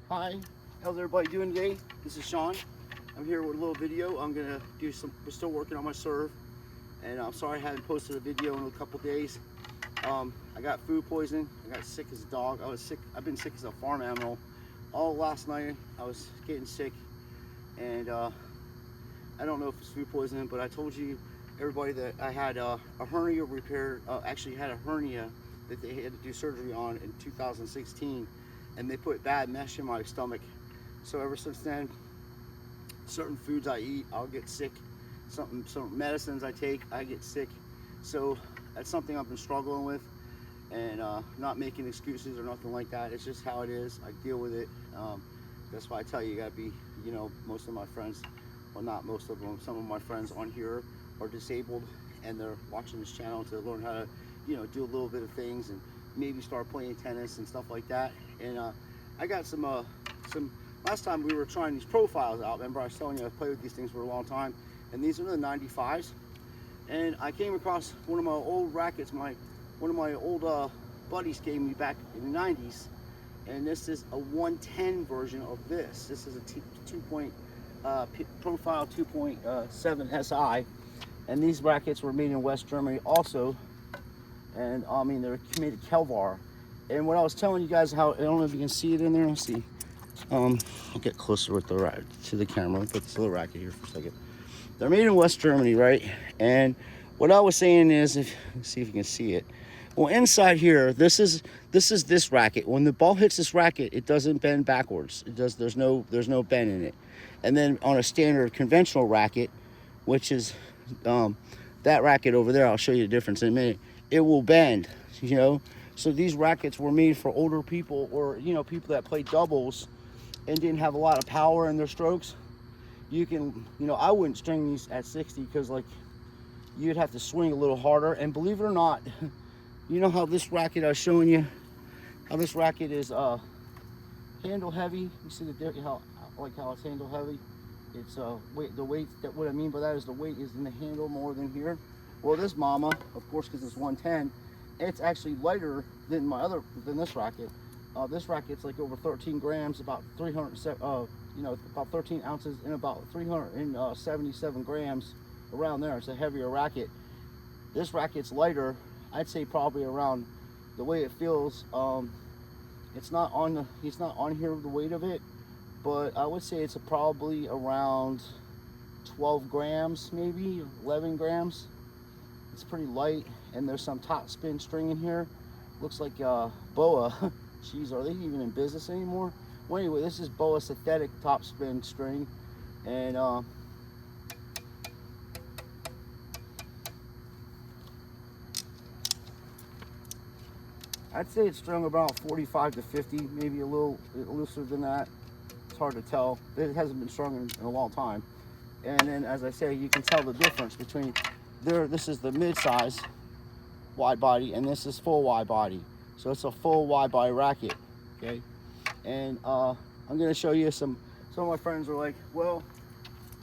Hi, how's everybody doing today? This is Sean. I'm here with a little video. I'm gonna do some. We're still working on my serve, and I'm sorry I haven't posted a video in a couple days. I got food poisoning. I got sick as a dog. I was sick. I've been sick as a farm animal. All last night I was getting sick, and I don't know if it's food poisoning, but I told you everybody that I had a hernia repair. Actually had a hernia that they had to do surgery on in 2016, and they put bad mesh in my stomach. So ever since then, certain foods I eat, I'll get sick. Some medicines I take, I get sick. So that's something I've been struggling with, and not making excuses or nothing like that. It's just how it is. I deal with it. That's why I tell you gotta be, most of my friends, well, not most of them, some of my friends on here are disabled, and they're watching this channel to learn how to, do a little bit of things and maybe start playing tennis and stuff like that. And I got some last time we were trying these profiles out. Remember I was telling you I played with these things for a long time, and these are the 95s. And I came across one of my old rackets. One of my old buddies gave me back in the 90s, and this is a 110 version of this. This is a profile 2.7 SI, and these rackets were made in West Germany also, and I mean they're made of Kelvar. And what I was telling you guys, how I don't know if you can see it in there. Let's see. I'll get closer with to the camera. Put this little racket here for a second. They're made in West Germany, right? And what I was saying is, let's see if you can see it. Well, inside here, this is this racket. When the ball hits this racket, it doesn't bend backwards. It does. There's no bend in it. And then on a standard conventional racket, which is that racket over there, I'll show you the difference in a minute. It will bend. So these rackets were made for older people, or people that play doubles and didn't have a lot of power in their strokes. You can, I wouldn't string these at 60 because like you'd have to swing a little harder. And believe it or not, you know how this racket I was showing you, how this racket is handle heavy. You see how it's handle heavy. It's weight. The weight, that what I mean by that is the weight is in the handle more than here. Well, this mama, of course, because it's 110, it's actually lighter than than this racket. This racket's like over 13 grams, about 300, about 13 ounces, and about 377 grams, around there. It's a heavier racket. This racket's lighter. I'd say probably around, the way it feels. It's not on here the weight of it, but I would say it's probably around 12 grams, maybe 11 grams. It's pretty light, and there's some top spin string in here. Looks like BOA. Jeez, are they even in business anymore? Well, anyway, this is BOA synthetic top spin string, and I'd say it's strung about 45 to 50, maybe a little looser than that. It's hard to tell. It hasn't been strung in a long time. And then, as I say, you can tell the difference between this is the mid-size wide body, and this is full wide body. So it's a full wide body racket, okay? And I'm gonna show you some of my friends are like, well,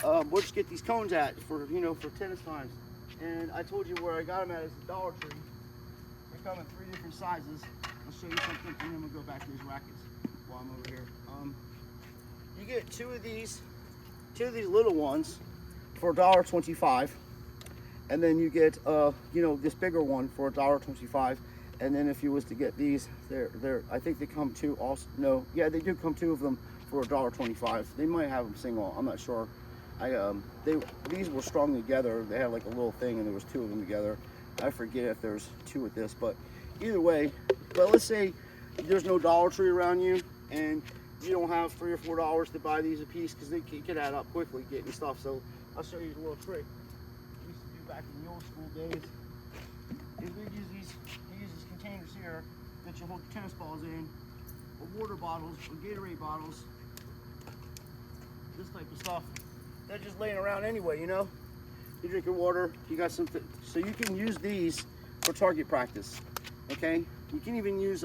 where'd you get these cones at for tennis times? And I told you where I got them at is the Dollar Tree. They come in 3 different sizes. I'll show you something, and then we'll go back to these rackets while I'm over here. You get two of these little ones for $1.25, and then you get this bigger one for $1.25. And then if you was to get these, they're I think they come two also. No, yeah, they do come two of them for $1.25. They might have them single. I'm not sure. These were strung together. They had like a little thing, and there was two of them together. I forget if there's two with this, but either way. But let's say there's no Dollar Tree around you, and you don't have $3 or $4 to buy these a piece, because they could add up quickly getting stuff. So I'll show you a little trick we used to do back in the old school days. Is we use these containers here that you hold your tennis balls in, or water bottles, or Gatorade bottles, this type of stuff. They're just laying around anyway, You drink your water, you got something. So you can use these for target practice, okay? You can even use,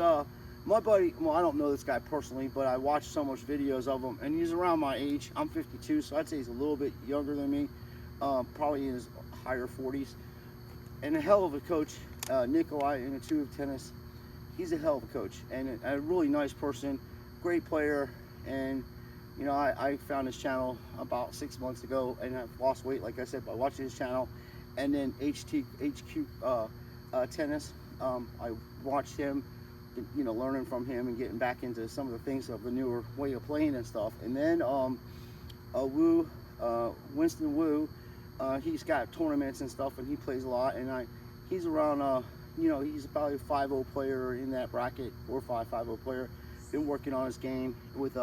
my buddy, well, I don't know this guy personally, but I watched so much videos of him, and he's around my age. I'm 52, so I'd say he's a little bit younger than me, probably in his higher 40s. And a hell of a coach, Nikolai Intuitive Tennis. He's a hell of a coach, and a really nice person, great player, and you know, I found his channel about 6 months ago, and I've lost weight, like I said, by watching his channel. And then HQ Tennis, I watched him, you know, learning from him and getting back into some of the things of the newer way of playing and stuff. And then Winston Wu, he's got tournaments and stuff, and he plays a lot. And he's around, you know, he's about a 5-0 player in that bracket, 4-5, 5-0 player. Been working on his game with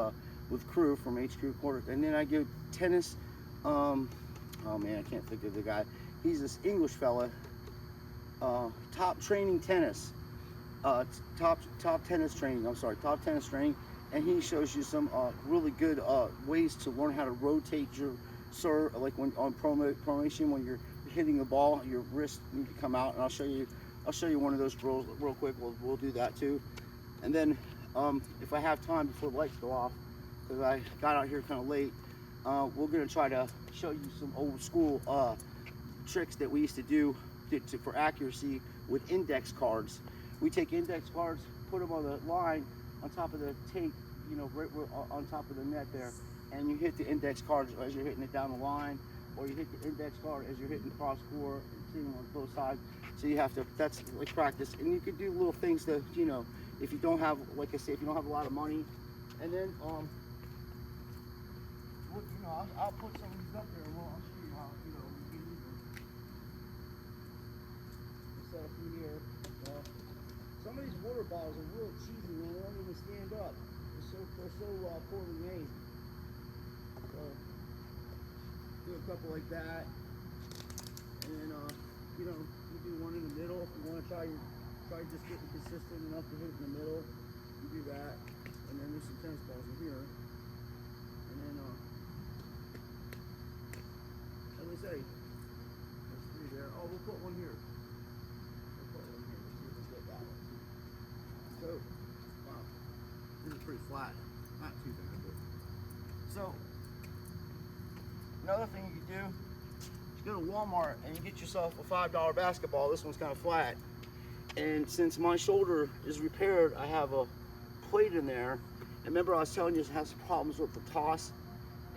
Crew from HQ Quarter. And then I give tennis, oh man, I can't think of the guy. He's this English fella, top training tennis, top tennis training, top tennis training. And he shows you some really good ways to learn how to rotate your serve, like when on promotion, when you're hitting the ball, your wrists need to come out. And I'll show you one of those drills real quick. We'll do that too. And then if I have time before the lights go off, because I got out here kind of late, we're gonna try to show you some old school tricks that we used to do for accuracy with index cards. We take index cards, put them on the line on top of the tape, you know, right on top of the net there, and you hit the index cards as you're hitting it down the line, or you hit the index card as you're hitting the cross score and seeing on both sides. So you have to, that's like practice. And you could do little things to, you know, if you don't have, like I say, if you don't have a lot of money. And then, you know, I'll put some of these up there. Well, I'll show you how, you know, we can use them. Set up in here. Some of these water bottles are real cheesy, man. They don't even stand up. They're so poorly made. So, do a couple like that. And then, you know, you do one in the middle. If you want to try just getting consistent enough to hit in the middle, you do that. And then there's some tennis balls in here. And then, as I say, there's 3 there. Oh, we'll put one here. We'll put one here. Let's see if we get that one. So, wow, this is pretty flat. Not too bad, but. So, another thing you can do is go to Walmart and you get yourself a $5 basketball. This one's kind of flat. And since my shoulder is repaired, I have a plate in there. And remember I was telling you it has problems with the toss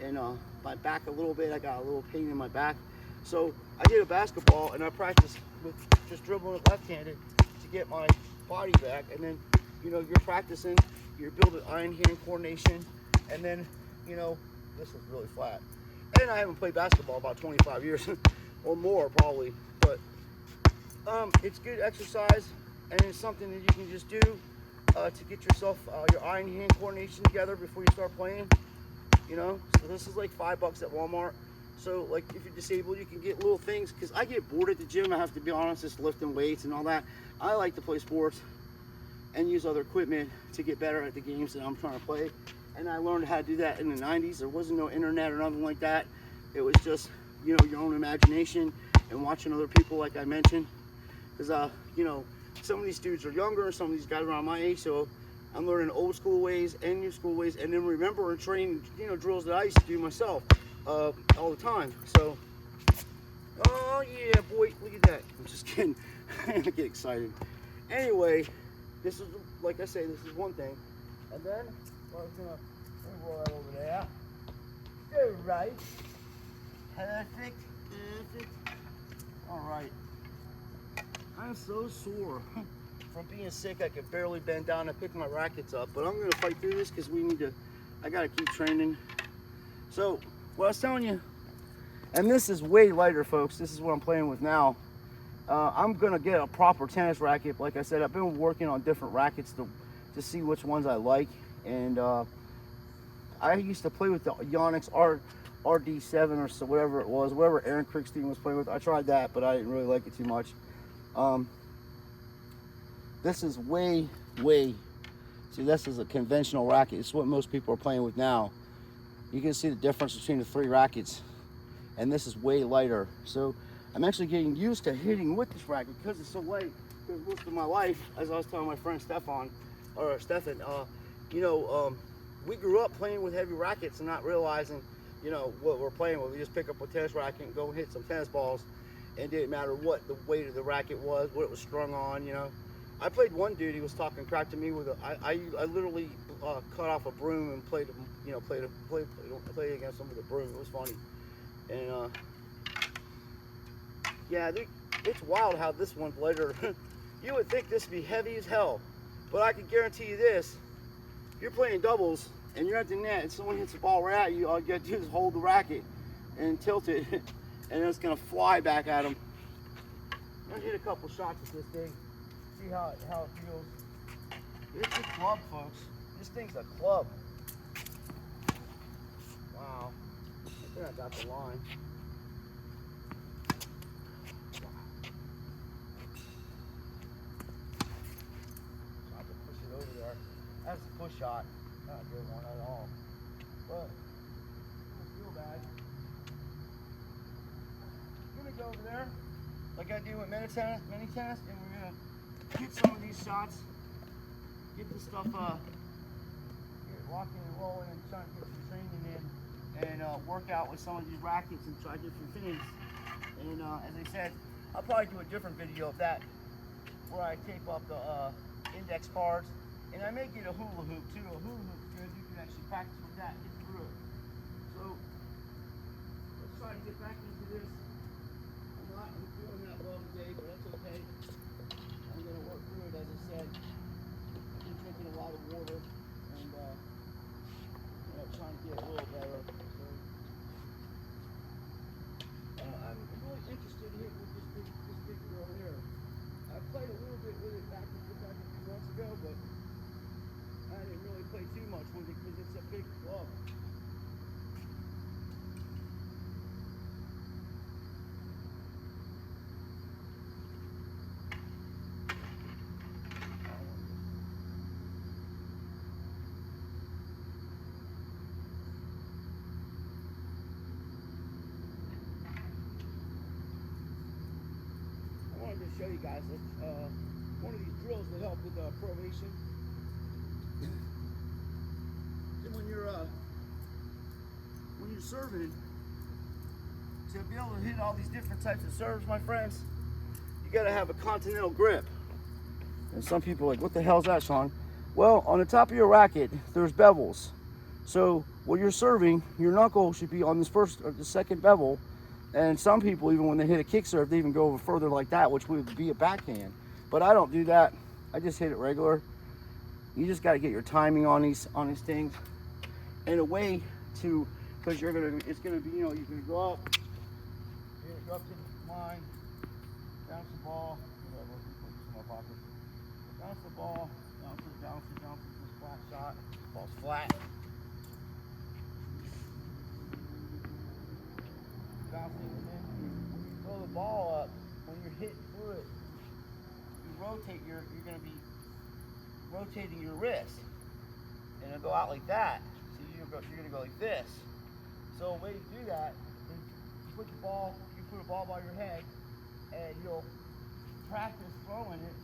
and my back a little bit. I got a little pain in my back. So I get a basketball and I practice with just dribbling it left-handed to get my body back. And then, you know, you're practicing, you're building eye-hand coordination. And then, you know, this is really flat. And I haven't played basketball about 25 years or more probably. But it's good exercise, and it's something that you can just do to get yourself your eye and hand coordination together before you start playing. You know, so this is like $5 at Walmart. So like if you're disabled, you can get little things. Because I get bored at the gym. I have to be honest, just lifting weights and all that. I like to play sports and use other equipment to get better at the games that I'm trying to play. And I learned how to do that in the 90s. There wasn't no internet or nothing like that. It was just, you know, your own imagination and watching other people, like I mentioned. Because, you know, some of these dudes are younger, some of these guys around my age, so I'm learning old school ways and new school ways, and then remember and train, you know, drills that I used to do myself all the time. So, oh yeah, boy, look at that. I'm just kidding. I get excited. Anyway, this is, like I say, this is one thing. And then, I was going to roll that over there. All right. Perfect. All right. I'm so sore from being sick. I can barely bend down and pick my rackets up, but I'm gonna fight through this because I gotta keep training. So what I was telling you, and this is way lighter, folks. This is what I'm playing with now. I'm gonna get a proper tennis racket. Like I said, I've been working on different rackets to see which ones I like. And I used to play with the Yonex RD7 or so, whatever it was, whatever Aaron Krickstein was playing with. I tried that, but I didn't really like it too much. This is way, see, this is a conventional racket. It's what most people are playing with now. You can see the difference between the 3 rackets, and this is way lighter. So I'm actually getting used to hitting with this racket because it's so light. Because most of my life, as I was telling my friend Stefan, you know, we grew up playing with heavy rackets and not realizing, you know, what we're playing with. We just pick up a tennis racket and go and hit some tennis balls. And it didn't matter what the weight of the racket was, what it was strung on, you know. I played one dude, he was talking crap to me with I literally cut off a broom and played, play against them with a broom. It was funny, and yeah, it's wild how this one's lighter. You would think this would be heavy as hell, but I can guarantee you this: if you're playing doubles and you're at the net and someone hits the ball right at you, all you got to do is hold the racket and tilt it, and it's gonna fly back at them. I'm gonna hit a couple shots with this thing, see how it feels. It's a club, folks. This thing's a club. Wow. I think I got the line. Wow. Tried to push it over there. That's a push shot. Not a good one at all. But I don't feel bad. I'm gonna go over there like I do with mini tennis, and we're gonna hit some of these shots. Get this stuff get rocking and rolling, and trying to get some training in, and work out with some of these rackets and try different things. And as I said, I'll probably do a different video of that, where I tape up the index cards, and I may get a hula hoop too. A hula hoop because you can actually practice with that, get through it. So let's try to get back into this. I'm not feeling that well today, but that's okay. I'm gonna work through it, as I said. Drinking a lot of water and trying to get a little better. So, I'm really interested here with this big girl here. I played a little bit with it back a few months ago, but I didn't really play too much with it because it's a big club. I wanted to show you guys one of these drills that help with probation. And when you're serving, to be able to hit all these different types of serves, my friends, you got to have a continental grip. And some people are like, what the hell is that, Sean? Well, on the top of your racket, there's bevels. So when you're serving, your knuckle should be on this first or the second bevel. And some people, even when they hit a kick serve, they even go over further like that, which would be a backhand. But I don't do that. I just hit it regular. You just got to get your timing on these things, and a way to, because it's gonna be, you're gonna go up, go up to the line, bounce the ball, whatever. Put this in my pocket. Bounce the ball, bounce this flat shot. Ball's flat. Bouncing, and then when you throw the ball up, when you're hitting through it, you rotate you're going to be rotating your wrist, and it'll go out like that. So you're going to go like this. So a way to do that is you put a ball by your head, and you'll practice throwing it.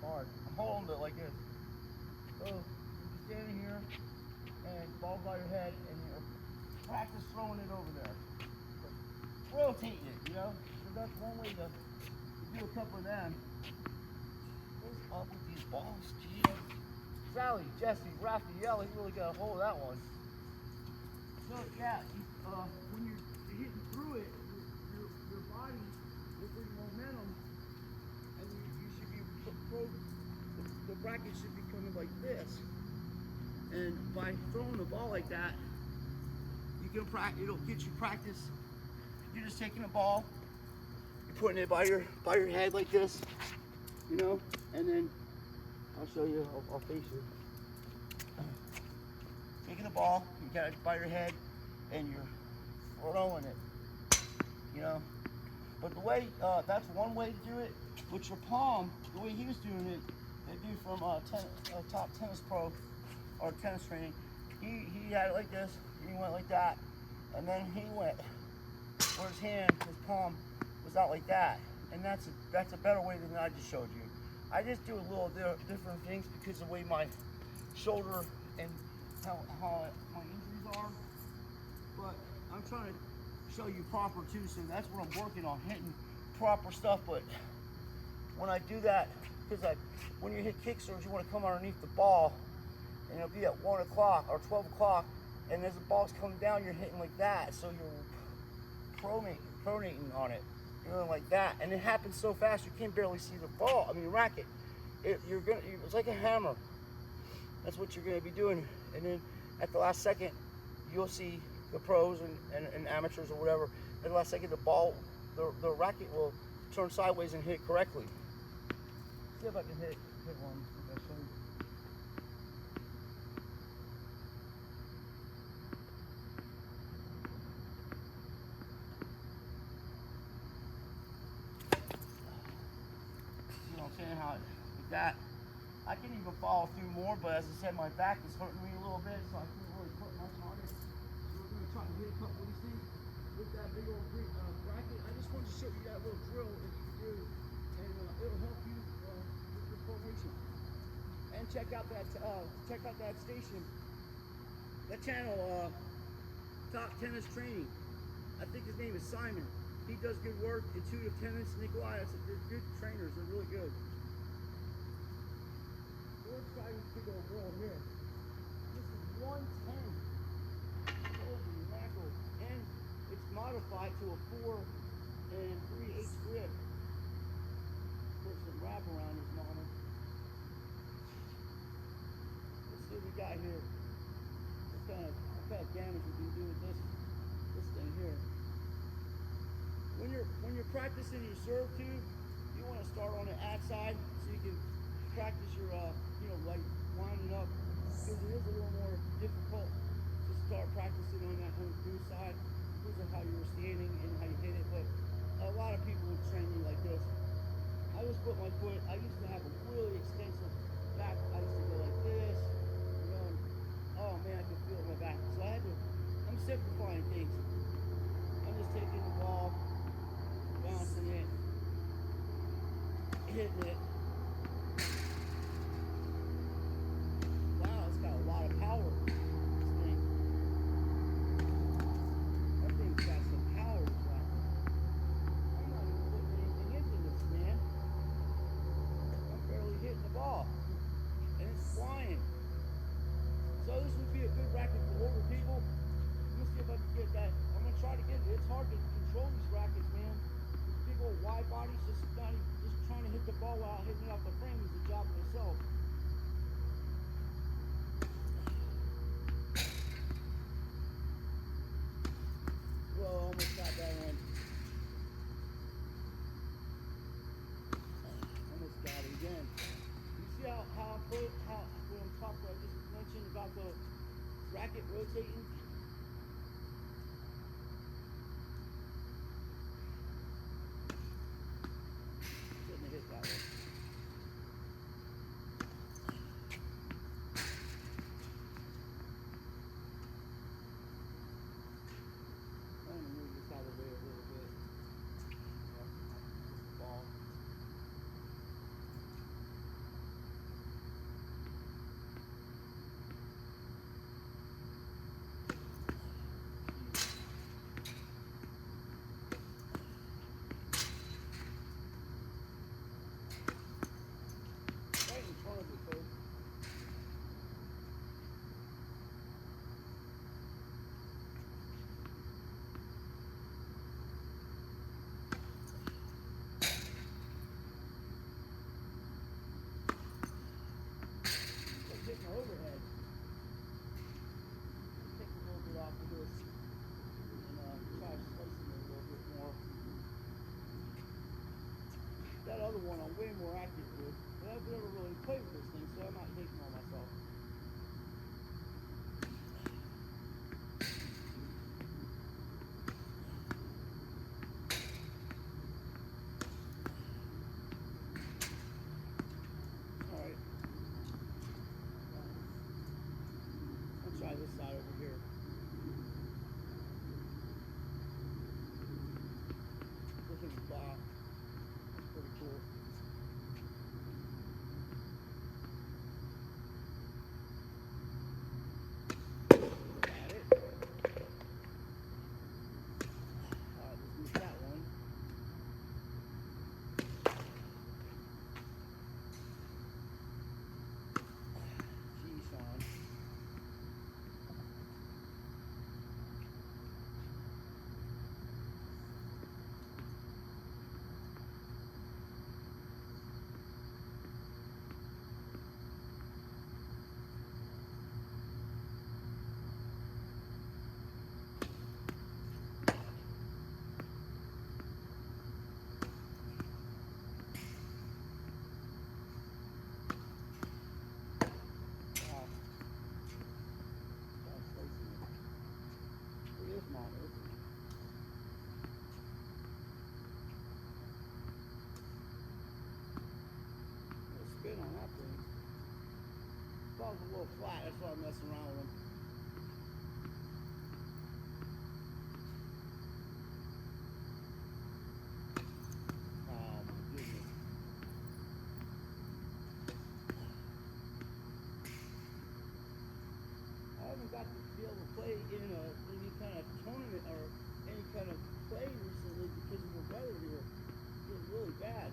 Hard. I'm holding it like this. So you're standing here, and ball by your head, and you'll practice throwing it over there. Rotating it, So that's one way to do a couple of them. What's up with these balls, geez? Sally, Jesse, Raphael, he really got a hold of that one. So yeah, when you're hitting through it, your body will bring momentum, and you should be the bracket should be coming like this. And by throwing the ball like that, you can practice. It'll get you practice. You're just taking a ball, you're putting it by your head like this, and then I'll show you. I'll face you. Taking the ball, you got it by your head, and you're throwing it. But the way that's one way to do it. With your palm, the way he was doing it, they do from top tennis pro or tennis training. He had it like this. He went like that, and then he went. Where his palm was out like that, and that's a better way than I just showed you. I just do a little different things because of the way my shoulder and how my injuries are. But I'm trying to show you proper too, so that's what I'm working on, hitting proper stuff. But when I do that, because when you hit kick serves, you want to come underneath the ball and it'll be at 1 o'clock or 12 o'clock, and as the ball's coming down, you're hitting like that, so you're pronating on it, you know, like that, and it happens so fast you can barely see the ball. I mean, racket. It's like a hammer. That's what you're gonna be doing, and then at the last second, you'll see the pros and amateurs or whatever. At the last second, the ball, the racket will turn sideways and hit correctly. See if I can hit one. If I show you. You know what I'm saying? How with that, I can even follow through more, but as I said, my back is hurting me a little bit, so I can't really put much on it. So we're gonna try to hit a couple of these things with that big old bracket. I just wanted to show you that little drill that you can do, and it'll help you with your formation. And check out that station, that channel, Top Tennis Training. I think his name is Simon. He does good work. Intuitive Tennis, Nikolai. They're good trainers. They're really good. Let's try this big old drill here. This is 110. Holy mackerel. And it's modified to a 4 3/8 grip. Put some wrap around his mama. Let's see what we got here. What kind of damage we can do with this thing here. When you're practicing your serve too, you want to start on the ad side so you can practice your like winding up, because it is a little more difficult to start practicing on the through side because of how you were standing and how you hit it. But a lot of people would train me like this. I just put my foot. I used to have a really extensive back. I used to go like this, and oh man, I could feel it in my back. So I'm simplifying things. I'm just taking the ball, bouncing it, hitting it. Wow, it's got a lot of power. This thing. That thing's got some power. I'm not even putting anything into this, man. I'm barely hitting the ball. And it's flying. So this would be a good racket for older people. Let me see if I can get that. I'm gonna try to get it. It's hard to control these rackets, man. These big old wide bodies, just trying to hit the ball without hitting it off the frame is the job of itself. Whoa, almost got that one. Almost got it again. You see how when I'm talking, I just mentioned about the racket rotating. Shouldn't have hit that one. I'm gonna move this out of the way a little bit. Ball. Right in front of it, folks. Let's hit my overhead. Take a little bit off of this and try slicing it a little bit more. That other one I'm way more active with, but I've never really played with this thing, so I'm not hating on myself. Alright. I'll try this side over here. Look at the block. That's pretty cool. Got it. Alright, let's use that one. Gee, Sean. wide open. Little spin on that thing. Ball's a little flat, that's why I'm messing around with them. Oh my goodness. I haven't got to be able to play in any kind of tournament or any kind of play recently because of the weather here. It's getting really bad.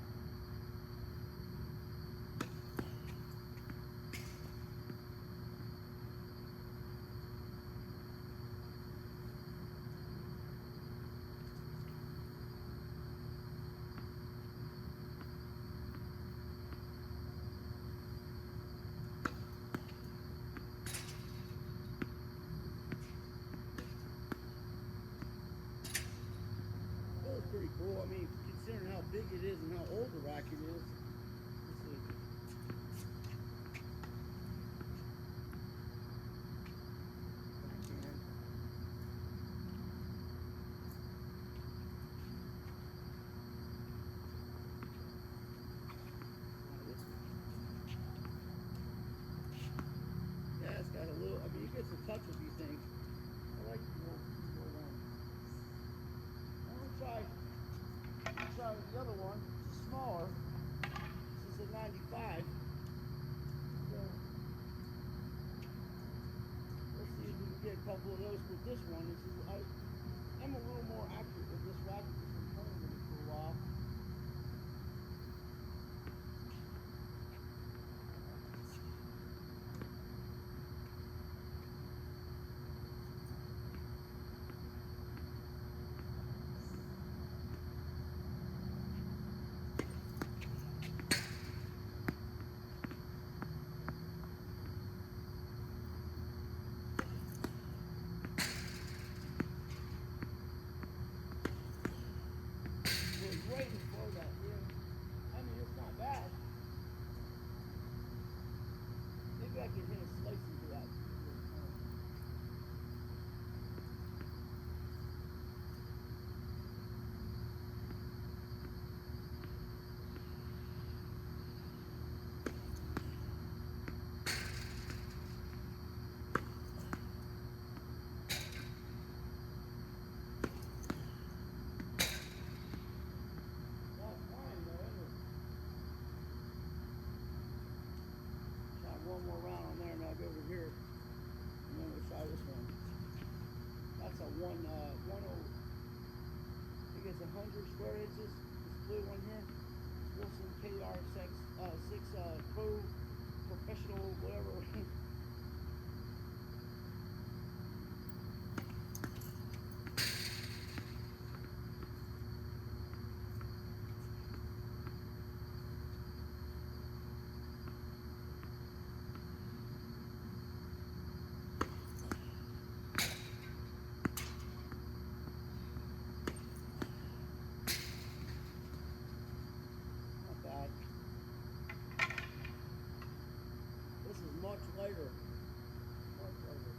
It was pretty cool. I mean, considering how big it is and how old the racket is. Let's see. Backhand. Yeah, it's got a little, I mean, you get some touch with these things. I like the little one. I'm gonna try the other one, which is smaller. This is a 95. So, let's see if we can get a couple of those with this one. I'm a little more accurate with this racket that's been playing with it for a while. Way before that, yeah. I mean, it's not bad. Maybe I can hit a slice into that. One more round on there and I'll go over here and then we'll try this one. That's a I think it's 100 square inches. This blue one here, Wilson KR6 Pro Professional whatever. This is much lighter. Much lighter.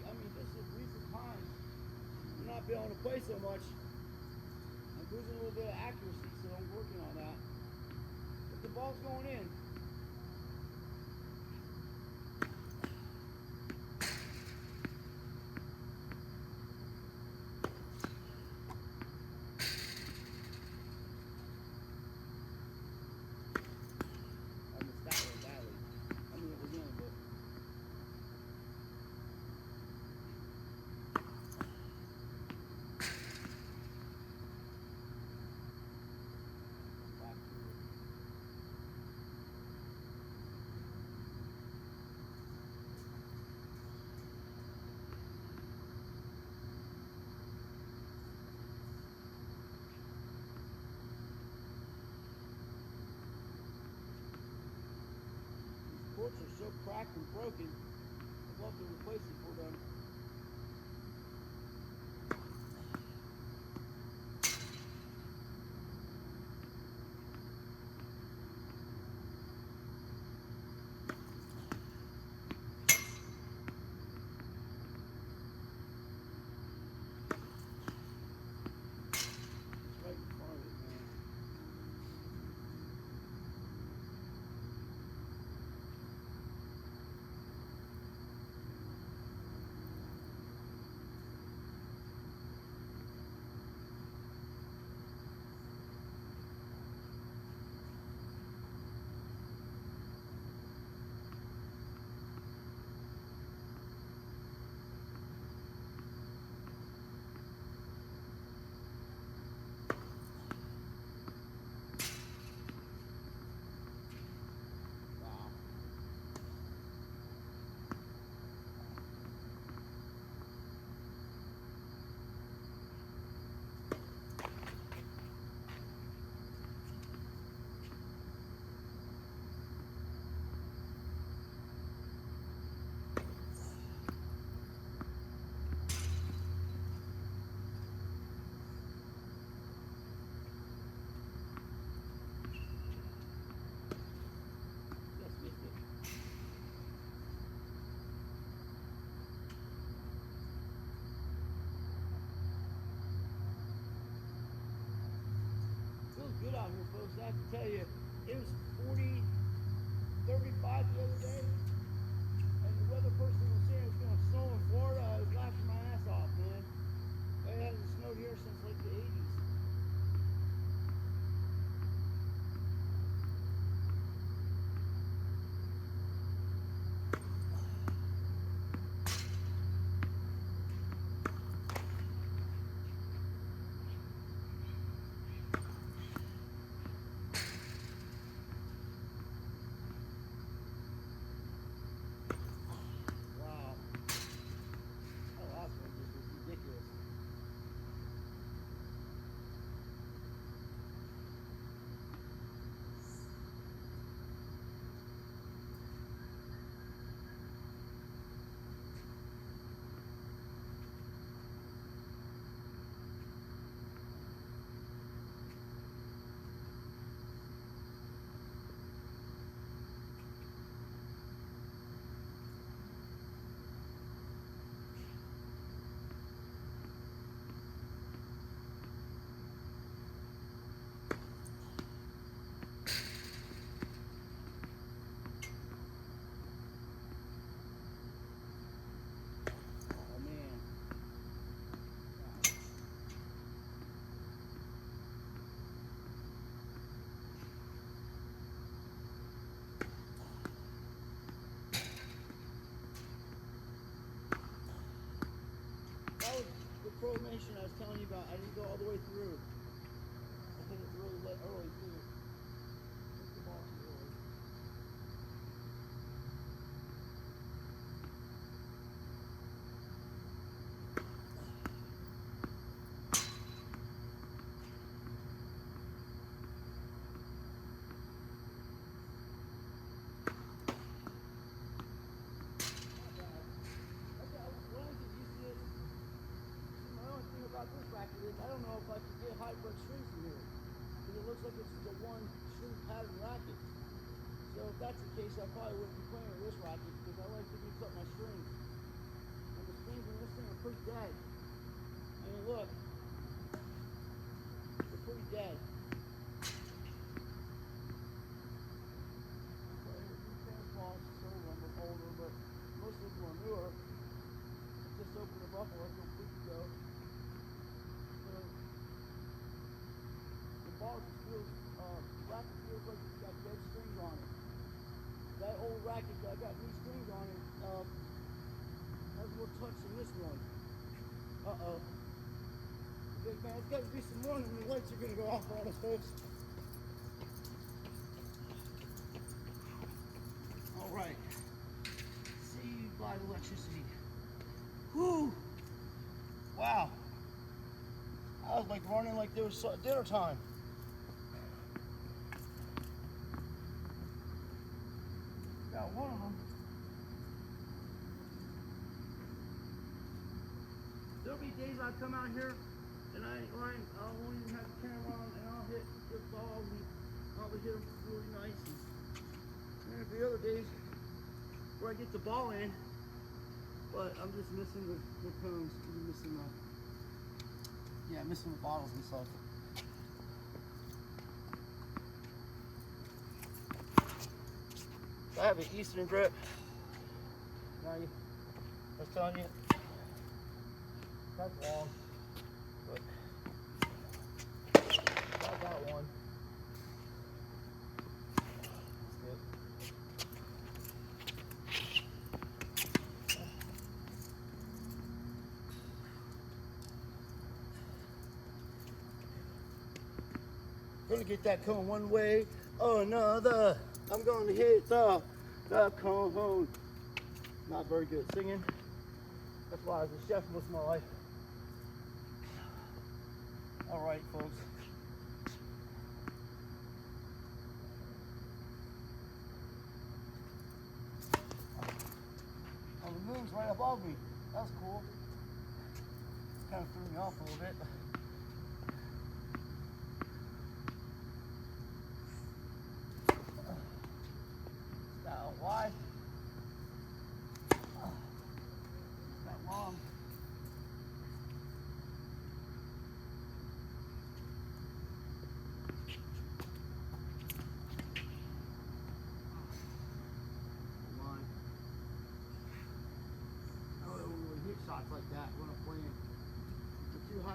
I mean, this is recent times. I'm not being able to play so much. I'm losing a little bit of accuracy, so I'm working on that. But the ball's going in. Courts are so cracked and broken. I'd love to replace it for them. out here, folks. I have to tell you, it was 40, 35 the other day, and the weather person was saying it was going to snow in Florida. I was laughing my ass off, man. It hasn't snowed here since like the 80s. That was the Pro-Nation I was telling you about. I didn't go all the way through. I hit it really early too. Hit the ball too early. I don't know if I can get hybrid strings in here because it looks like it's the one string pattern racket. So if that's the case, I probably wouldn't be playing with this racket because I like to mix up my strings. And the strings in this thing are pretty dead. I mean, look, they're pretty dead. I'm playing with these tennis balls, some of them are older, but most of them are newer. I just opened them up like a week ago. Ball just feels, racket feels like it's got dead strings on it. That old racket that got new strings on it, has more touch than this one. Uh-oh. Big man, it's got to be some morning and the lights are going to go off on us, folks. All right. Saved by electricity. Whew. Wow. I was like running like there was dinner time. Got one of them. There'll be days I come out here and I ain't lying, I won't even have the camera on and I'll hit the balls and I'll hit them really nice. And there'll be other days where I get the ball in, but I'm just missing the cones. I'm missing missing the bottles and stuff. I have an Eastern grip. Now I was telling you, that's long, but I got one. That's good. Gonna get that cone one way or another. I'm going to hit the cone. Not very good at singing. That's why I was a chef most of my life. All right, folks. Oh, the moon's right above me. That's cool. Kind of threw me off a little bit. Wide. That long.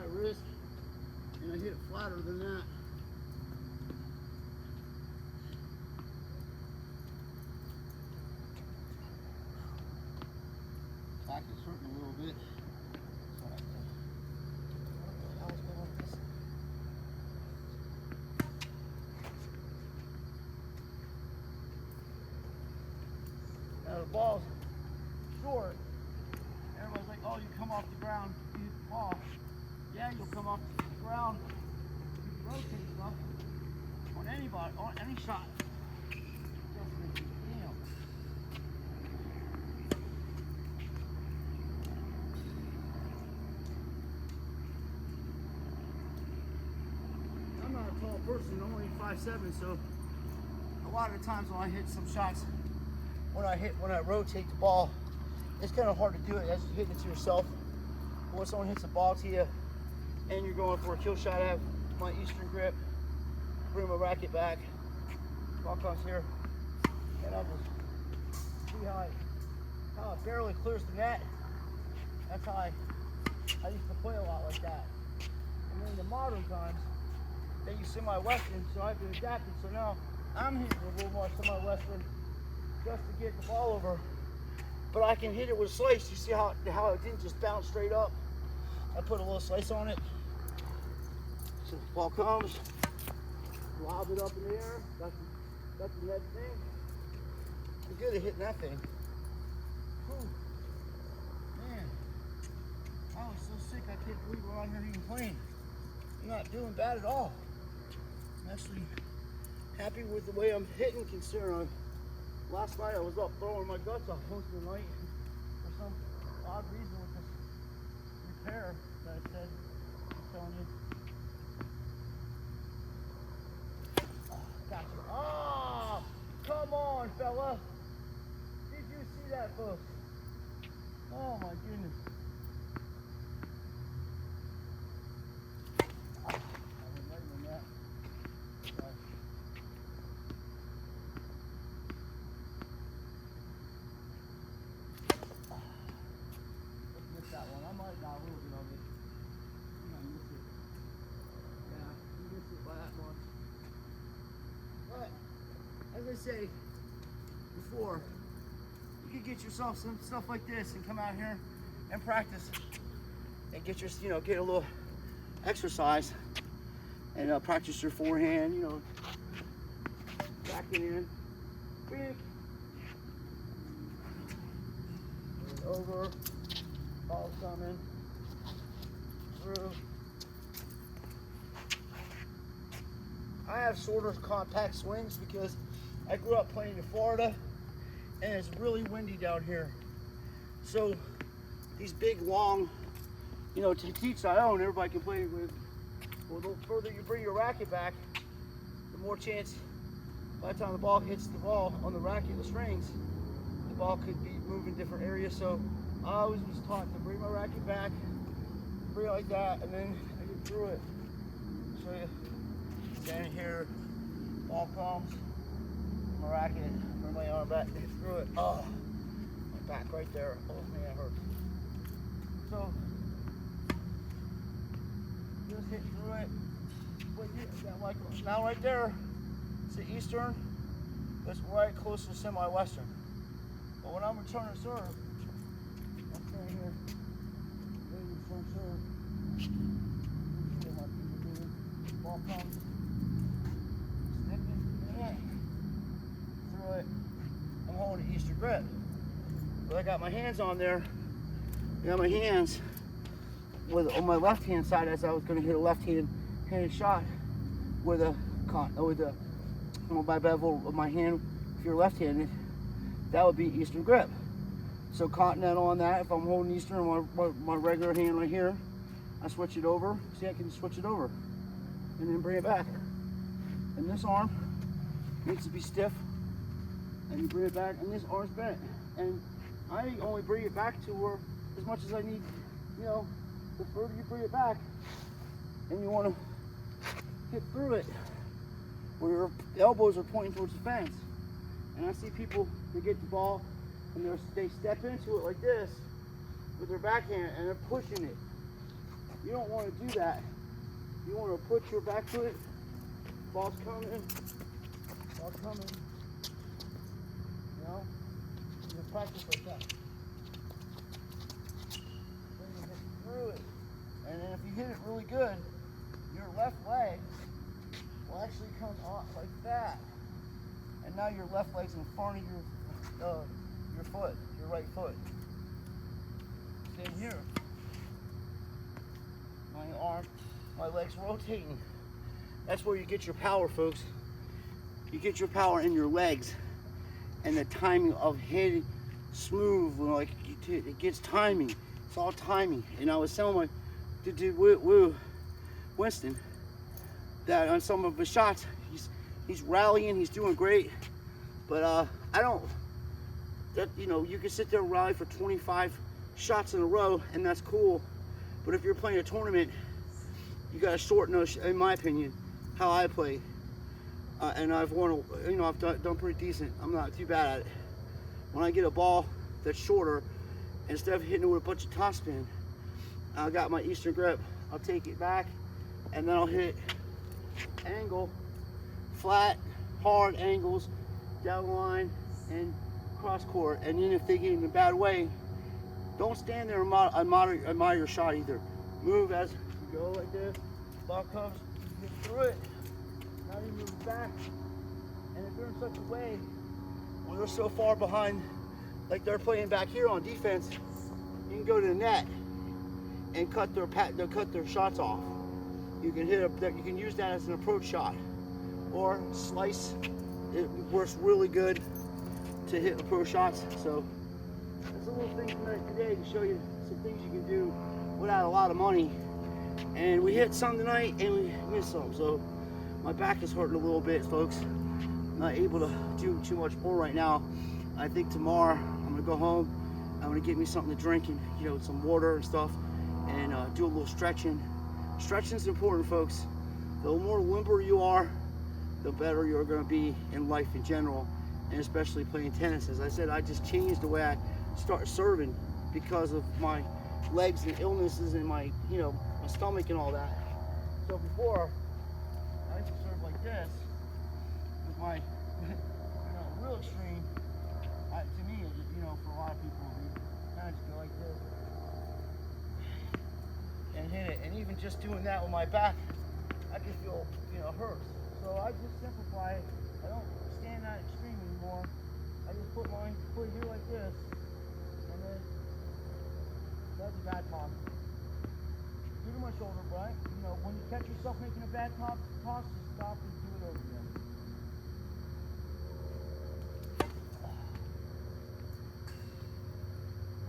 high risk, and I hit it flatter than that. Back is hurting a little bit. Now the ball's short. Everybody's like, oh, you come off the ground, you hit the ball. Yeah, you'll come off the ground, you can rotate stuff on anybody, on any shot. Damn. I'm not a tall person, I'm only 5'7", so a lot of the times when I hit some shots, when I rotate the ball, it's kind of hard to do it as you hit it to yourself. But when someone hits a ball to you and you're going for a kill shot, I have my Eastern grip, bring my racket back, ball comes here, and I'll just see how it barely clears the net. That's how I used to play a lot like that. And then in the modern times, they use semi-western, so I've been adapted. So now I'm hitting a little more semi-western just to get the ball over. But I can hit it with a slice. You see how it didn't just bounce straight up? I put a little slice on it. So the ball comes, lob it up in the air, got the net thing. I'm good at hitting that thing. Whew. Man, I was so sick I can't believe we're out here even playing. I'm not doing bad at all. I'm actually happy with the way I'm hitting, considering last night I was up throwing my guts off most of the night for some odd reason with this repair that I said I was telling you. Gotcha. Oh, come on, fella. Did you see that, folks? Oh my goodness. I went right in that. Sorry. That one. I might got a little bit of it. You might miss it. Yeah, you missed it by that much. But, as I say before, you could get yourself some stuff like this and come out here and practice and get your, get a little exercise and practice your forehand, back it in. Big. Over. Ball's coming through. I have sort of compact swings because I grew up playing in Florida and it's really windy down here. So these big long, to teach I own, everybody can play with. Well, the further you bring your racket back, the more chance by the time the ball hits the ball on the racket, the strings, the ball could be moving different areas. So I always was taught to bring my racket back, bring it like that, and then I get through it. Show you. Stand here, ball comes, my racket, bring my arm back, hit through it. Oh, my back right there. Oh man, it hurts. So just hit through it. But like now right there, it's the Eastern. It's right close to semi-Western. But when I'm returning serve, right here, waiting for serve. Ball comes, through it. I'm holding the Eastern grip, but I got my hands on there. I got my hands on my left hand side as I was going to hit a left-handed shot with my bevel of my hand. If you're left-handed, that would be Eastern grip. So continental on that. If I'm holding Eastern on my regular hand right here, I switch it over. See, I can switch it over and then bring it back. And this arm needs to be stiff, and you bring it back, and this arm's bent. And I only bring it back to where as much as I need. The further you bring it back, and you want to hit through it, where your elbows are pointing towards the fence. And I see people, they get the ball and they step into it like this with their backhand and they're pushing it. you don't want to do that. You want to put your back foot, ball's coming, you know, you can practice like that. Then you get through it. And then if you hit it really good, your left leg will actually come off like that. And now your left leg's in front of your foot, your right foot. Same here. My arm, my leg's rotating. That's where you get your power, folks. You get your power in your legs and the timing of hitting smooth, like it gets timing. It's all timing. And I was telling my dude Winston that on some of his shots, he's rallying, he's doing great. But I don't, you know, you can sit there and rally for 25 shots in a row, and that's cool. But if you're playing a tournament, you got to shorten those, in my opinion, how I play. And I've won, you know, I've done pretty decent. I'm not too bad at it. When I get a ball that's shorter, instead of hitting it with a bunch of topspin, I got my Eastern grip. I'll take it back, and then I'll hit angle, flat, hard angles, down the line, and cross court. And then if they get in a bad way, don't stand there and admire your shot either. Move as you go like this. Ball comes, you get through it. Now you move back. And if they're in such a way where they're so far behind, like they're playing back here on defense, you can go to the net and cut their shots off. You can you can use that as an approach shot, or slice. It works really good to hit approach shots. So that's a little thing today to show you some things you can do without a lot of money. And we hit some tonight and we missed some. So my back is hurting a little bit, folks. I'm not able to do too much more right now. I think tomorrow I'm gonna go home. I'm gonna get me something to drink and, you know, some water and stuff, and do a little stretching. Stretching's important, folks. The more limber you are, the better you're gonna be in life in general, and especially playing tennis. As I said, I just changed the way I start serving because of my legs and illnesses and my, you know, my stomach and all that. So before, I used to serve like this with my, you know, real extreme. To me, you know, for a lot of people, we kind of just go like this and hit it. And even just doing that with my back, I can feel, you know, hurts. So I just simplify it. I don't stand that extreme anymore. I just put my foot here like this, and then that's a bad toss. Do to my shoulder, right? You know, when you catch yourself making a bad toss, just stop and do it over again.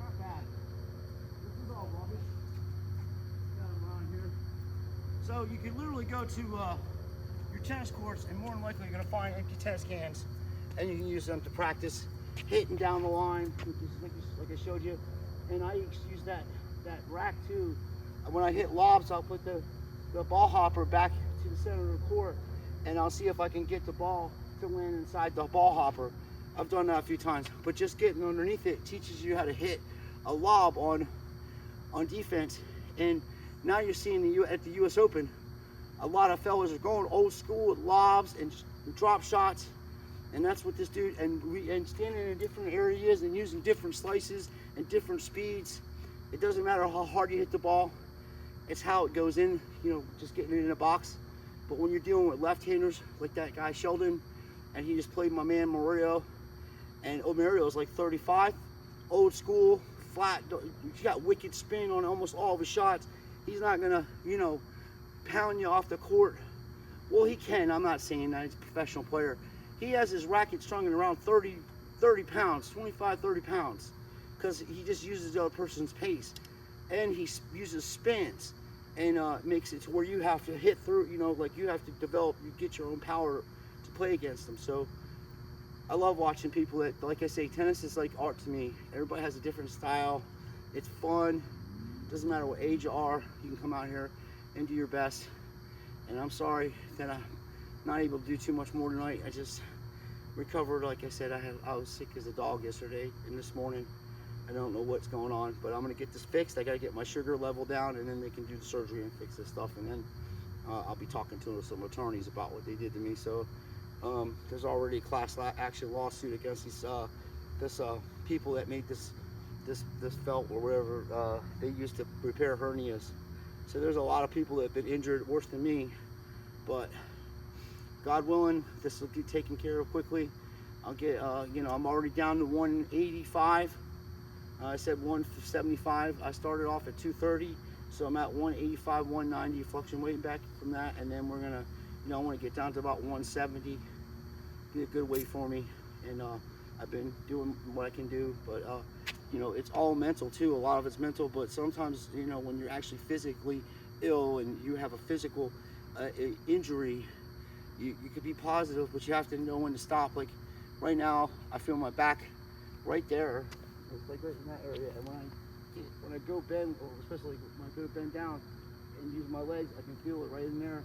Not bad. This is all rubbish. Got them around here. So you can literally go to your tennis courts, and more than likely you're going to find empty tennis cans, and you can use them to practice hitting down the line, like I showed you. And I use that rack too. When I hit lobs, I'll put the ball hopper back to the center of the court, and I'll see if I can get the ball to land inside the ball hopper. I've done that a few times, but just getting underneath it teaches you how to hit a lob on defense. And now you're seeing at the U.S. Open, a lot of fellas are going old school with lobs and drop shots, and that's what this dude, and standing in different areas and using different slices and different speeds. It doesn't matter how hard you hit the ball, it's how it goes in, you know, just getting it in a box. But when you're dealing with left-handers like that guy Sheldon, and he just played my man Mario, and Mario's like 35, old school, flat, he's got wicked spin on almost all of his shots. He's not gonna, you know, pound you off the court. Well, he can. I'm not saying that. He's a professional player. He has his racket strung at around 30 pounds, 25, 30 pounds, because he just uses the other person's pace. And he uses spins, and makes it to where you have to hit through, you know, like you have to develop, you get your own power to play against them. So I love watching people that, like I say, tennis is like art to me. Everybody has a different style. It's fun. Doesn't matter what age you are, you can come out here and do your best. And I'm sorry that I'm not able to do too much more tonight. I just recovered. Like I said, I was sick as a dog yesterday and this morning. I don't know what's going on, but I'm gonna get this fixed. I gotta get my sugar level down, and then they can do the surgery and fix this stuff, and then I'll be talking to some attorneys about what they did to me. So there's already a class action lawsuit against these people that made this felt or whatever they used to repair hernias. So there's a lot of people that have been injured worse than me, but God willing, this will get taken care of quickly. I'll get, I'm already down to 185. I said 175. I started off at 230, so I'm at 185, 190, fluctuating back from that, and then we're gonna, I want to get down to about 170. Be a good weight for me, and I've been doing what I can do, but it's all mental too. A lot of it's mental, but sometimes, when you're actually physically ill and you have a physical injury, you could be positive, but you have to know when to stop. Like right now, I feel my back right there. It's like right in that area, and when I go bend, or especially when I go bend down and use my legs, I can feel it right in there.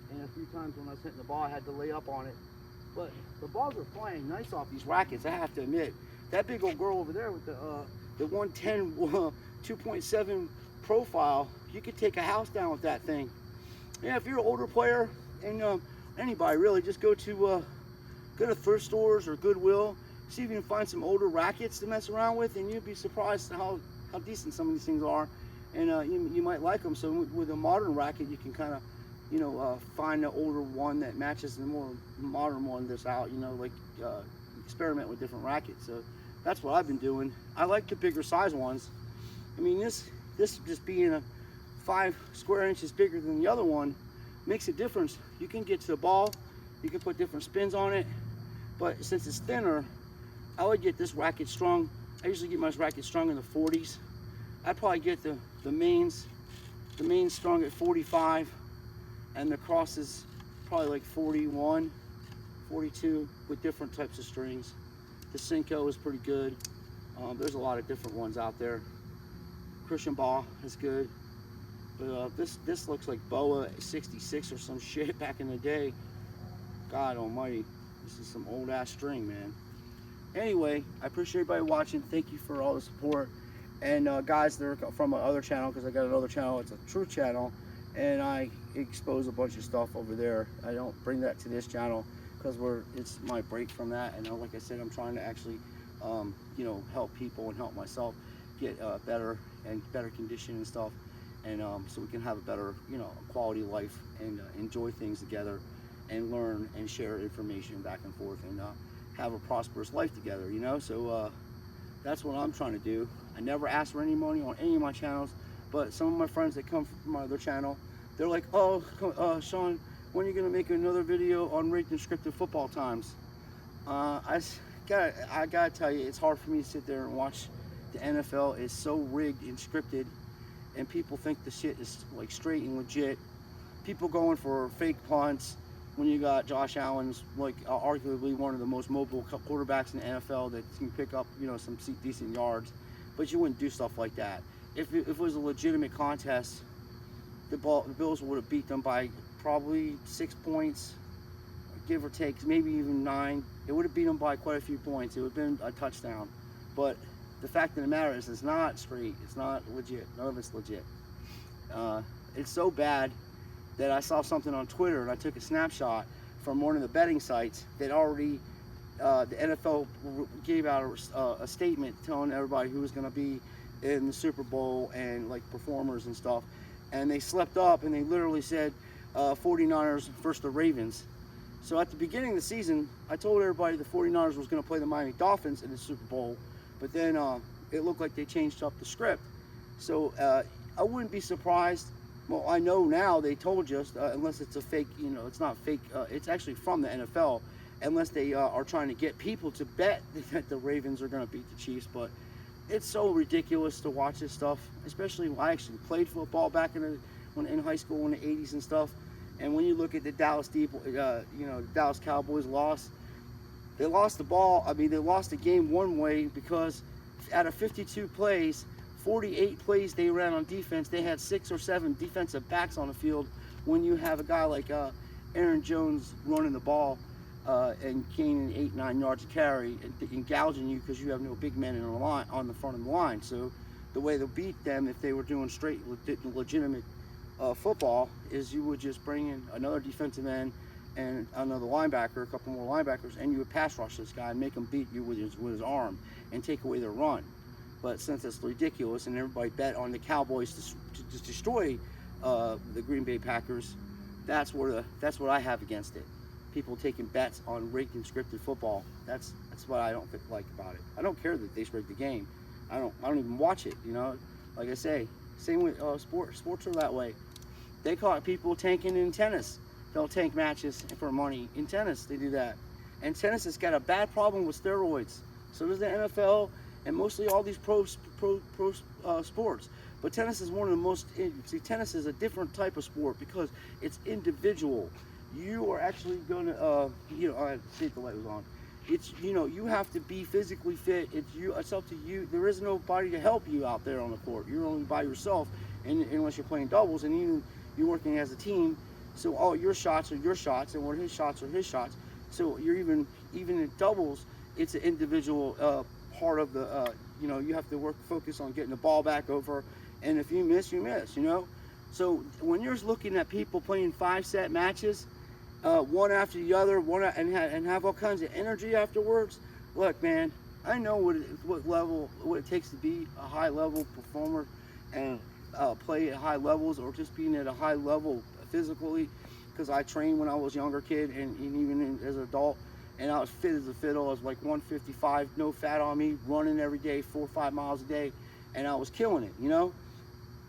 And a few times when I was hitting the ball, I had to lay up on it. But the balls are flying nice off these rackets, I have to admit. That big old girl over there with the 110 2.7 profile, you could take a house down with that thing. Yeah, if you're an older player, and anybody really, just go to thrift stores or Goodwill, see if you can find some older rackets to mess around with, and you'd be surprised how decent some of these things are, and you might like them. So with a modern racket, you can kind of find an older one that matches the more modern one that's out, experiment with different rackets. So that's what I've been doing. I like the bigger size ones. I mean, this just being a 5 square inches bigger than the other one makes a difference. You can get to the ball, you can put different spins on it, but since it's thinner, I would get this racket strung. I usually get my racket strung in the 40s. I'd probably get the mains strung at 45, and the crosses probably like 41, 42 with different types of strings. The Senko is pretty good. There's a lot of different ones out there. Christian Ball is good, but this looks like BOA 66 or some shit back in the day. God almighty, this is some old ass string, man. Anyway, I appreciate everybody watching. Thank you for all the support. And guys, they're from my other channel, because I got another channel. It's a true channel, and I expose a bunch of stuff over there. I don't bring that to this channel because it's my break from that. And like I said, I'm trying to actually help people and help myself get better condition and stuff, and so we can have a better quality life and enjoy things together and learn and share information back and forth, and have a prosperous life together, so that's what I'm trying to do. I never ask for any money on any of my channels, but some of my friends that come from my other channel, they're like, oh, Sean, when are you gonna make another video on rigged and scripted football times? I gotta tell you, it's hard for me to sit there and watch. The NFL is so rigged and scripted, and people think the shit is like straight and legit. People going for fake punts when you got Josh Allen's arguably one of the most mobile quarterbacks in the NFL that can pick up some decent yards, but you wouldn't do stuff like that. If it was a legitimate contest, the Bills would have beat them by probably 6 points, give or take, maybe even 9. It would have beat them by quite a few points. It would have been a touchdown. But the fact of the matter is, it's not straight. It's not legit. None of it's legit. It's so bad that I saw something on Twitter, and I took a snapshot from one of the betting sites that already, the NFL gave out a statement telling everybody who was going to be in the Super Bowl and performers and stuff. And they slept up, and they literally said 49ers versus the Ravens. So at the beginning of the season, I told everybody the 49ers was going to play the Miami Dolphins in the Super Bowl, but then it looked like they changed up the script. So I wouldn't be surprised. Well, I know now they told you, unless it's a fake, it's not fake, it's actually from the NFL, unless they are trying to get people to bet that the Ravens are going to beat the Chiefs. But it's so ridiculous to watch this stuff, especially when I actually played football back in high school in the 80s and stuff. And when you look at the Dallas Cowboys lost, they lost the ball. I mean, they lost the game one way because out of 52 plays, 48 plays they ran on defense, they had 6 or 7 defensive backs on the field. When you have a guy like Aaron Jones running the ball, and gaining 8-9 yards of carry and gouging you because you have no big men in the line on the front of the line. So the way they'll beat them if they were doing straight legitimate football is you would just bring in another defensive end and another linebacker, a couple more linebackers, and you would pass rush this guy and make him beat you with his arm and take away their run. But since it's ridiculous and everybody bet on the Cowboys to just destroy the Green Bay Packers, that's what I have against it. People taking bets on rigged and scripted football. That's what I don't like about it. I don't care that they rigged the game. I don't even watch it. You know, like I say, same with sports are that way. They caught people tanking in tennis. They'll tank matches for money in tennis. They do that, and tennis has got a bad problem with steroids. So does the NFL and mostly all these pro sports. But tennis is one of the most. See, tennis is a different type of sport because it's individual. You are actually going to, I see if the light was on. It's, you have to be physically fit. It's up to you. There is nobody to help you out there on the court. You're only by yourself, and unless you're playing doubles, and even you're working as a team. So all your shots are your shots, and what his shots are his shots. So you're even in doubles, it's an individual part of the. You have to focus on getting the ball back over, and if you miss, you miss. So when you're looking at people playing 5-set matches, one after the other, and have all kinds of energy afterwards. Look, man, I know what it takes to be a high level performer and play at high levels, or just being at a high level physically, because I trained when I was a younger kid and even as an adult, and I was fit as a fiddle. I was like 155, no fat on me, running every day, 4 or 5 miles a day, and I was killing it,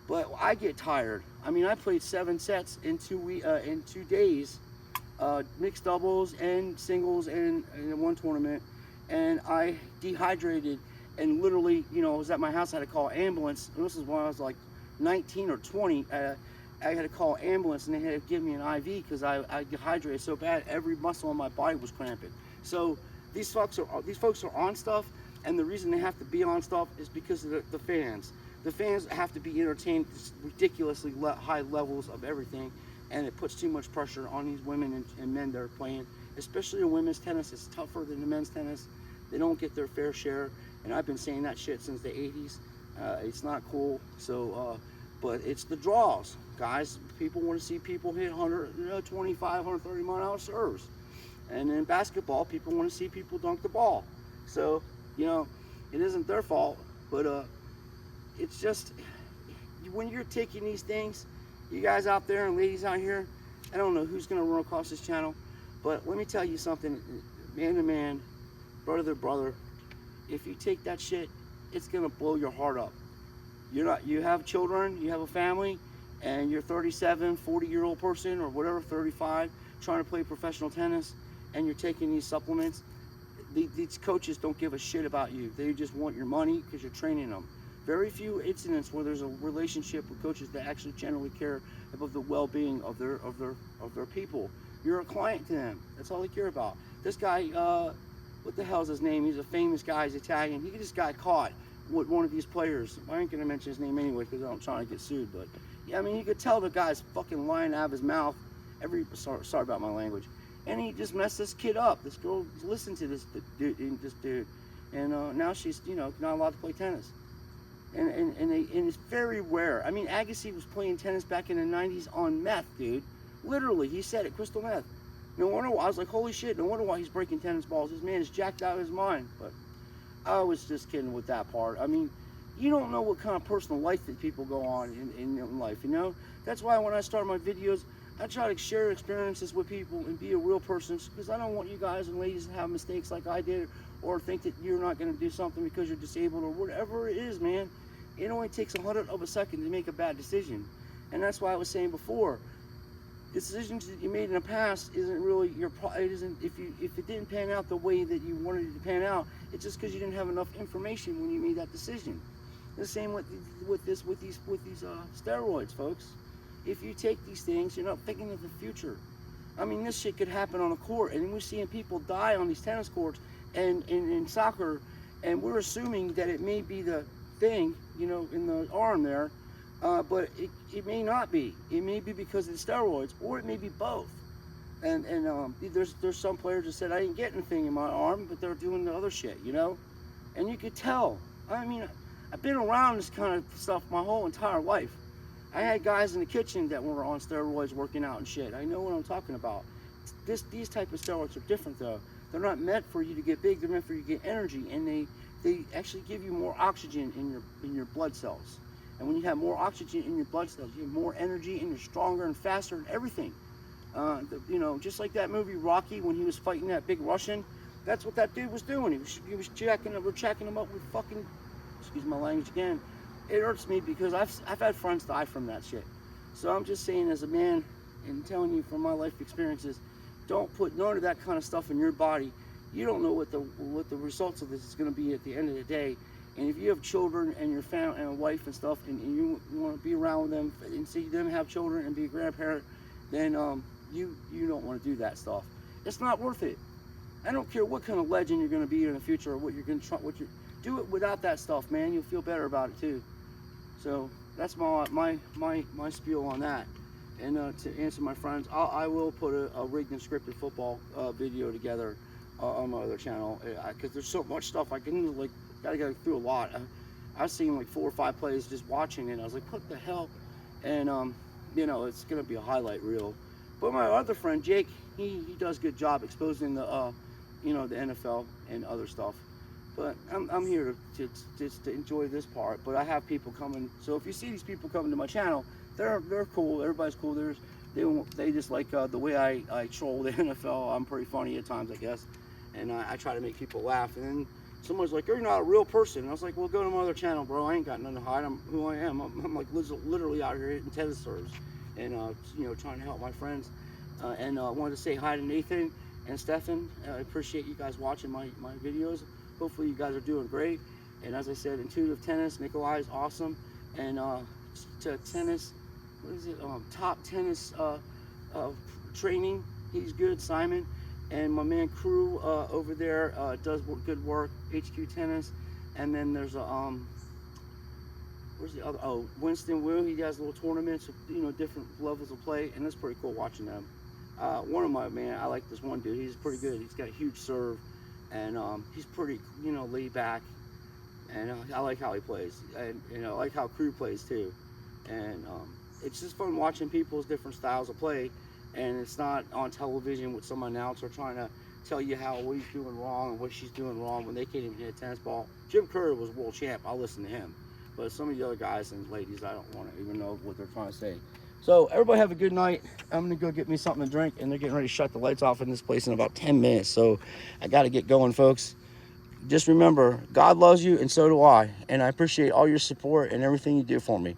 But I get tired. I mean, I played 7 sets in 2 days. Mixed doubles and singles and in one tournament, and I dehydrated and literally, I was at my house. I had to call an ambulance. This is when I was like 19 or 20. I had to call an ambulance, and they had to give me an IV because I dehydrated so bad. Every muscle in my body was cramping. So these folks are on stuff, and the reason they have to be on stuff is because of the fans. The fans have to be entertained at ridiculously high levels of everything. And it puts too much pressure on these women and men that are playing, especially in women's tennis. It's tougher than the men's tennis. They don't get their fair share, and I've been saying that shit since the 80s. It's not cool. So, but it's the draws, guys. People want to see people hit 125, 130 mile-an-hour serves, and in basketball, people want to see people dunk the ball. So, it isn't their fault, but it's just when you're taking these things. You guys out there and ladies out here, I don't know who's gonna run across this channel, but let me tell you something, man to man, brother to brother, if you take that shit, it's gonna blow your heart up. You have children, you have a family, and you're 37, 40-year-old person or whatever, 35, trying to play professional tennis, and you're taking these supplements. These coaches don't give a shit about you. They just want your money because you're training them. Very few incidents where there's a relationship with coaches that actually generally care about the well-being of their people. You're a client to them. That's all they care about. This guy, what the hell's his name? He's a famous guy. He's Italian. He just got caught with one of these players. I ain't gonna mention his name anyway because I'm trying to get sued. But yeah, I mean, you could tell the guy's fucking lying out of his mouth. Sorry about my language. And he just messed this kid up. This girl listened to this dude, and now she's not allowed to play tennis. And it's very rare. I mean, Agassi was playing tennis back in the 90s on meth, dude. Literally, he said it, crystal meth. No wonder why. I was like, holy shit, no wonder why he's breaking tennis balls. This man is jacked out of his mind. But I was just kidding with that part. I mean, you don't know what kind of personal life that people go on in life, That's why when I start my videos, I try to share experiences with people and be a real person, because I don't want you guys and ladies to have mistakes like I did, or think that you're not going to do something because you're disabled or whatever it is, man. It only takes 100 of a second to make a bad decision. And that's why I was saying before, decisions that you made in the past isn't really it isn't, if it didn't pan out the way that you wanted it to pan out, it's just because you didn't have enough information when you made that decision. The same with these steroids, folks. If you take these things, you're not thinking of the future. I mean, this shit could happen on a court, and we're seeing people die on these tennis courts and in soccer, and we're assuming that it may be the thing, in the arm there, but it may not be. It may be because of the steroids, or it may be both. And there's some players that said I didn't get anything in my arm, but they're doing the other shit, you know, and you could tell. I mean, I've been around this kind of stuff my whole entire life. I had guys in the kitchen that were on steroids working out and shit. I know what I'm talking about. These type of steroids are different though. They're not meant for you to get big. They're meant for you to get energy, and they actually give you more oxygen in your blood cells. And when you have more oxygen in your blood cells, you have more energy, and you're stronger and faster and everything. You know, just like that movie Rocky when he was fighting that big Russian. That's what that dude was doing. He was checking him up with fucking, excuse my language again. It hurts me because I've had friends die from that shit. So I'm just saying, as a man, and telling you from my life experiences, don't put none of that kind of stuff in your body. You don't know what the results of this is going to be at the end of the day. And if you have children and your family and a wife and stuff, and you want to be around them and see them have children and be a grandparent, then you don't want to do that stuff. It's not worth it. I don't care what kind of legend you're going to be in the future or what you're going to try. Do it without that stuff, man. You'll feel better about it too. So that's my spiel on that. And to answer my friends, I will put a rigged and scripted football video together on my other channel, because there's so much stuff I can gotta go through a lot. I've seen like 4 or 5 plays just watching it. I was like, what the hell? And you know, it's gonna be a highlight reel. But my other friend Jake, he does a good job exposing the you know, the NFL and other stuff. But I'm here to enjoy this part. But I have people coming. So if you see these people coming to my channel, they're cool. Everybody's cool. They just like the way I troll the NFL. I'm pretty funny at times, I guess. And I try to make people laugh. And then someone's like, "You're not a real person." And I was like, "Well, go to my other channel, bro. I ain't got nothing to hide. I'm who I am. I'm like literally out here hitting tennis serves, and you know, trying to help my friends." And I wanted to say hi to Nathan and Stefan. I appreciate you guys watching my videos. Hopefully you guys are doing great. And as I said, Intuitive Tennis, Nikolai is awesome. And to tennis, what is it? Top Tennis Training, he's good, Simon. And my man Crew over there does good work, HQ Tennis. And then there's a where's the other? Oh, Winston Wu. He has little tournaments, you know, different levels of play, and that's pretty cool watching them. One of my I like this one dude. He's pretty good. He's got a huge serve, and he's pretty, you know, laid back. And I like how he plays, and you know, I like how Crew plays too. And it's just fun watching people's different styles of play, and it's not on television with some announcer trying to tell you what he's doing wrong and what she's doing wrong when they can't even hit a tennis ball. Jim Courier was world champ. I'll listen to him. But some of the other guys and ladies, I don't want to even know what they're trying to say. So everybody have a good night. I'm gonna go get me something to drink, and they're getting ready to shut the lights off in this place in about 10 minutes. So I got to get going, folks. Just remember, God loves you, and so do I. And I appreciate all your support and everything you do for me.